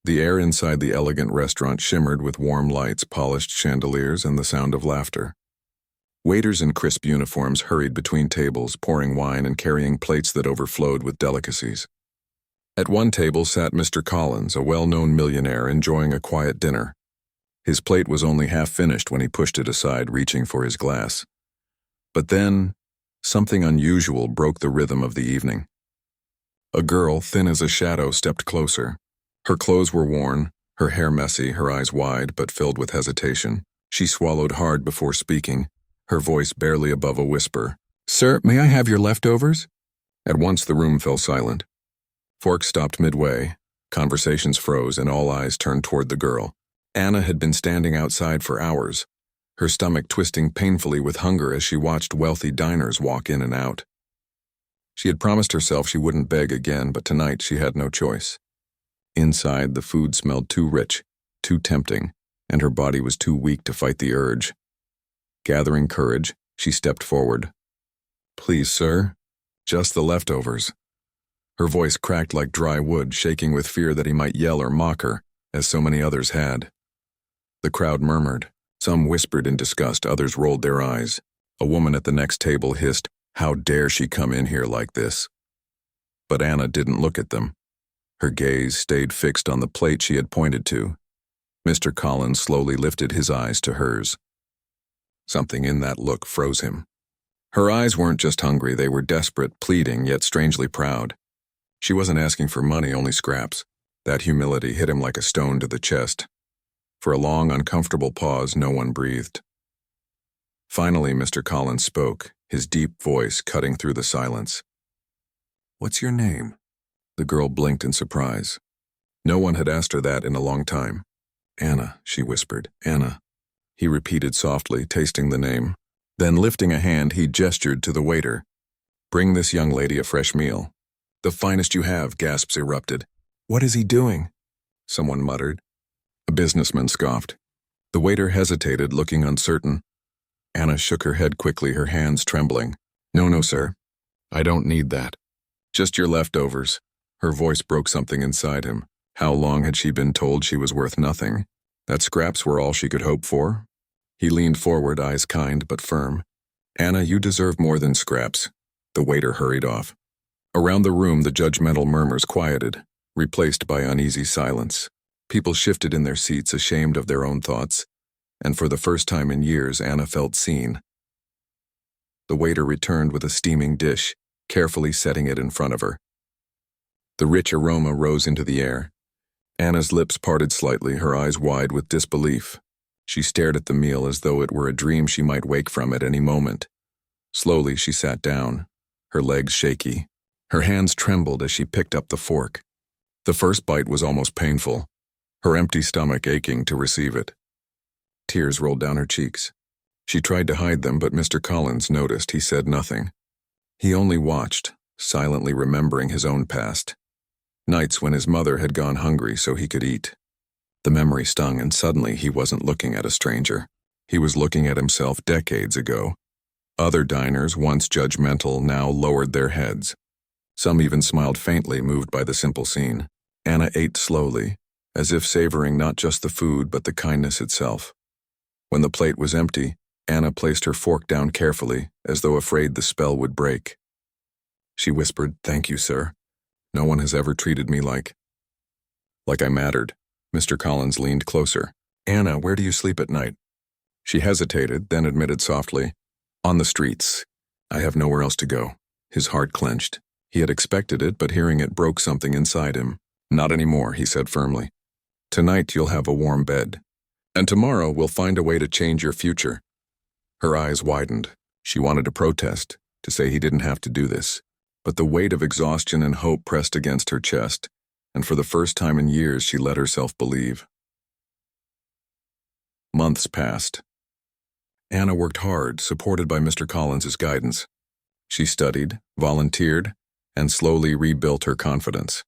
The air inside the elegant restaurant shimmered with warm lights, polished chandeliers, and the sound of laughter. Waiters in crisp uniforms hurried between tables, pouring wine and carrying plates that overflowed with delicacies. At one table sat Mr. Collins, a well-known millionaire, enjoying a quiet dinner. His plate was only half finished when he pushed it aside, reaching for his glass. But then, something unusual broke the rhythm of the evening. A girl, thin as a shadow, stepped closer. Her clothes were worn, her hair messy, her eyes wide but filled with hesitation. She swallowed hard before speaking, her voice barely above a whisper. "Sir, may I have your leftovers?" At once the room fell silent. Forks stopped midway, conversations froze, and all eyes turned toward the girl. Anna had been standing outside for hours, her stomach twisting painfully with hunger as she watched wealthy diners walk in and out. She had promised herself she wouldn't beg again, but tonight she had no choice. Inside, the food smelled too rich, too tempting, and her body was too weak to fight the urge. Gathering courage, she stepped forward. "Please, sir, just the leftovers." Her voice cracked like dry wood, shaking with fear that he might yell or mock her, as so many others had. The crowd murmured. Some whispered in disgust, others rolled their eyes. A woman at the next table hissed, "How dare she come in here like this?" But Anna didn't look at them. Her gaze stayed fixed on the plate she had pointed to. Mr. Collins slowly lifted his eyes to hers. Something in that look froze him. Her eyes weren't just hungry, they were desperate, pleading, yet strangely proud. She wasn't asking for money, only scraps. That humility hit him like a stone to the chest. For a long, uncomfortable pause, no one breathed. Finally, Mr. Collins spoke, his deep voice cutting through the silence. "What's your name?" The girl blinked in surprise. No one had asked her that in a long time. "Anna," she whispered. "Anna." He repeated softly, tasting the name. Then, lifting a hand, he gestured to the waiter. "Bring this young lady a fresh meal." "The finest you have," gasps erupted. "What is he doing?" someone muttered. A businessman scoffed. The waiter hesitated, looking uncertain. Anna shook her head quickly, her hands trembling. No, sir. I don't need that. Just your leftovers." Her voice broke something inside him. How long had she been told she was worth nothing? That scraps were all she could hope for? He leaned forward, eyes kind but firm. "Anna, you deserve more than scraps." The waiter hurried off. Around the room, the judgmental murmurs quieted, replaced by uneasy silence. People shifted in their seats, ashamed of their own thoughts, and for the first time in years, Anna felt seen. The waiter returned with a steaming dish, carefully setting it in front of her. The rich aroma rose into the air. Anna's lips parted slightly, her eyes wide with disbelief. She stared at the meal as though it were a dream she might wake from at any moment. Slowly, she sat down, her legs shaky. Her hands trembled as she picked up the fork. The first bite was almost painful, her empty stomach aching to receive it. Tears rolled down her cheeks. She tried to hide them, but Mr. Collins noticed. He said nothing. He only watched, silently remembering his own past. Nights when his mother had gone hungry so he could eat. The memory stung, and suddenly he wasn't looking at a stranger. He was looking at himself decades ago. Other diners, once judgmental, now lowered their heads. Some even smiled faintly, moved by the simple scene. Anna ate slowly, as if savoring not just the food but the kindness itself. When the plate was empty, Anna placed her fork down carefully, as though afraid the spell would break. She whispered, "Thank you, sir. No one has ever treated me like I mattered." Mr. Collins leaned closer. "Anna, where do you sleep at night?" She hesitated, then admitted softly, "On the streets. I have nowhere else to go." His heart clenched. He had expected it, but hearing it broke something inside him. "Not anymore," he said firmly. "Tonight you'll have a warm bed. And tomorrow we'll find a way to change your future." Her eyes widened. She wanted to protest, to say he didn't have to do this. But the weight of exhaustion and hope pressed against her chest, and for the first time in years she let herself believe. Months passed. Anna worked hard, supported by Mr. Collins's guidance. She studied, volunteered, and slowly rebuilt her confidence.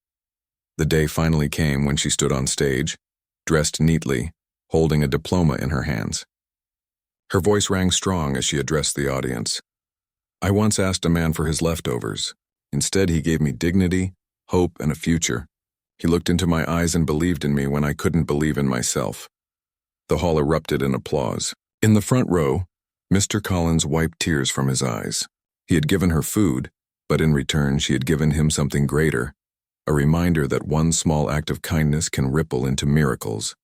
The day finally came when she stood on stage, dressed neatly, holding a diploma in her hands. Her voice rang strong as she addressed the audience. "I once asked a man for his leftovers. Instead, he gave me dignity, hope, and a future. He looked into my eyes and believed in me when I couldn't believe in myself. The hall erupted in applause. In the front row, Mr. Collins wiped tears from his eyes. He had given her food, but in return she had given him something greater, a reminder that one small act of kindness can ripple into miracles.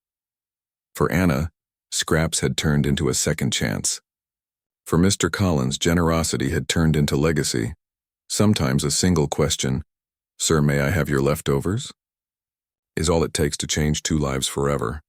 For Anna, scraps had turned into a second chance. For Mr. Collins, generosity had turned into legacy. Sometimes a single question, "Sir, may I have your leftovers?" is all it takes to change two lives forever.